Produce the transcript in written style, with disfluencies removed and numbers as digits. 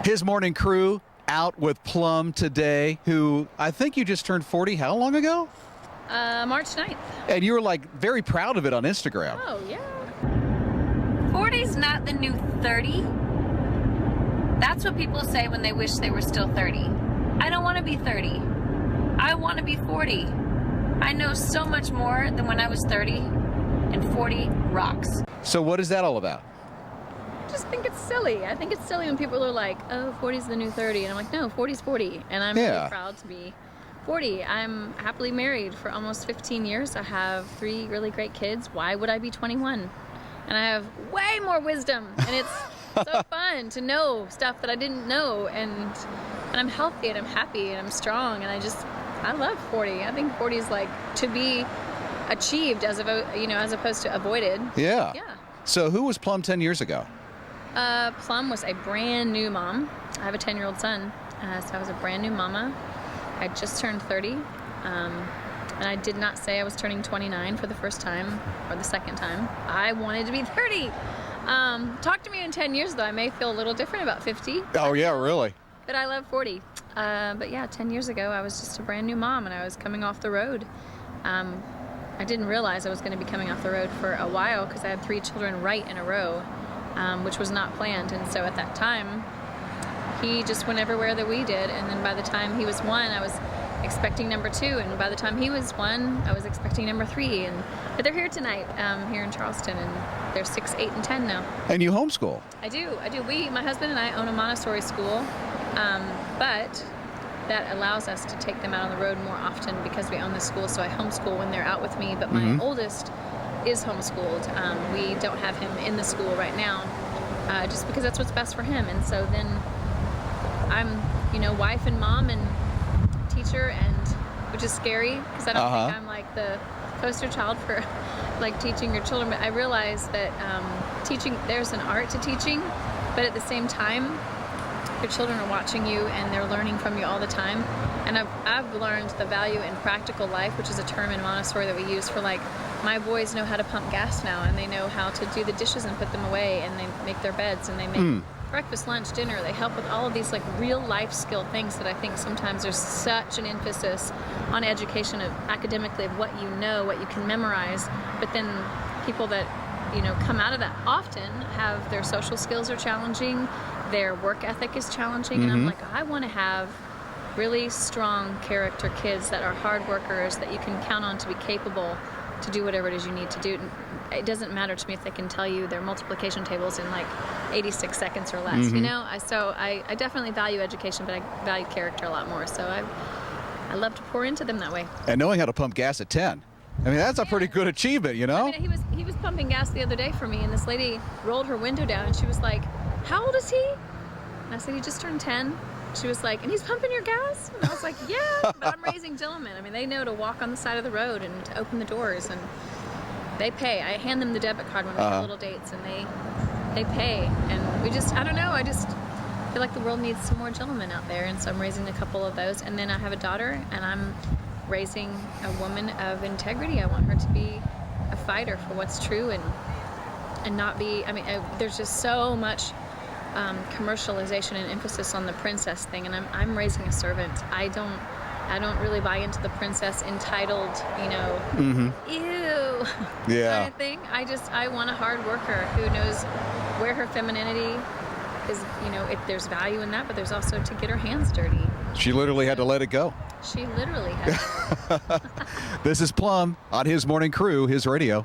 His morning crew out with Plumb today, who I think you just turned 40 how long ago? March 9th. And you were like very proud of it on Instagram. Oh, yeah. 40's not the new 30. That's what people say when they wish they were still 30. I don't want to be 30. I want to be 40. I know so much more than when I was 30, and 40 rocks. So what is that all about? I just think it's silly. I think it's silly when people are like, oh, 40's the new 30. And I'm like, no, 40's 40. And I'm really proud to be 40. I'm happily married for almost 15 years. I have 3 really great kids. Why would I be 21? And I have way more wisdom. And it's so fun to know stuff that I didn't know. And I'm healthy and I'm happy and I'm strong. And I love 40. I think 40 is like to be achieved as opposed to avoided. Yeah. Yeah. So who was Plumb 10 years ago? Plum was a brand new mom. I have a 10-year-old son, so I was a brand new mama. I just turned 30, and I did not say I was turning 29 for the first time or the second time. I wanted to be 30. Talk to me in 10 years, though. I may feel a little different about 50. Oh, yeah, really? But I love 40. But yeah, 10 years ago, I was just a brand new mom, and I was coming off the road. I didn't realize I was going to be coming off the road for a while because I had 3 children right in a row, which was not planned. And so at that time, he just went everywhere that we did. And then by the time he was 1, I was expecting number 2. And by the time he was 1, I was expecting number 3. But they're here tonight, here in Charleston, and they're 6, 8, and 10 now. And you homeschool? I do. My husband and I own a Montessori school, but that allows us to take them out on the road more often because we own the school, so I homeschool when they're out with me. But my oldest is homeschooled. We don't have him in the school right now, just because that's what's best for him. And so then I'm, wife and mom and teacher, and which is scary because I don't think I'm like the poster child for like teaching your children. But I realize that teaching, there's an art to teaching, but at the same time, your children are watching you and they're learning from you all the time. And I've learned the value in practical life, which is a term in Montessori that we use for like, my boys know how to pump gas now, and they know how to do the dishes and put them away, and they make their beds, and they make breakfast, lunch, dinner. They help with all of these like real life skill things that I think sometimes there's such an emphasis on education of academically of what you know, what you can memorize, but then people that come out of that often have their social skills are challenging, their work ethic is challenging, and I'm like, I want to have really strong character kids that are hard workers that you can count on to be capable to do whatever it is you need to do. It doesn't matter to me if they can tell you their multiplication tables in like 86 seconds or less, So I definitely value education, but I value character a lot more. So I love to pour into them that way. And knowing how to pump gas at 10. I mean, that's a pretty good achievement, I mean, he was pumping gas the other day for me, and this lady rolled her window down, and she was like, how old is he? And I said, he just turned 10. She was like, and he's pumping your gas? And I was like, yeah, but I'm raising gentlemen. I mean, they know to walk on the side of the road and to open the doors, and they pay. I hand them the debit card when we have little dates, and they pay. And I don't know, I just feel like the world needs some more gentlemen out there, and so I'm raising a couple of those. And then I have a daughter, and I'm raising a woman of integrity. I want her to be a fighter for what's true and not be, there's just so much commercialization and emphasis on the princess thing, and I'm raising a servant. I don't really buy into the princess entitled, ew kind of thing. I want a hard worker who knows where her femininity is, if there's value in that, but there's also to get her hands dirty. She literally had to let it go. She literally had to. This is Plumb on his morning crew, his radio.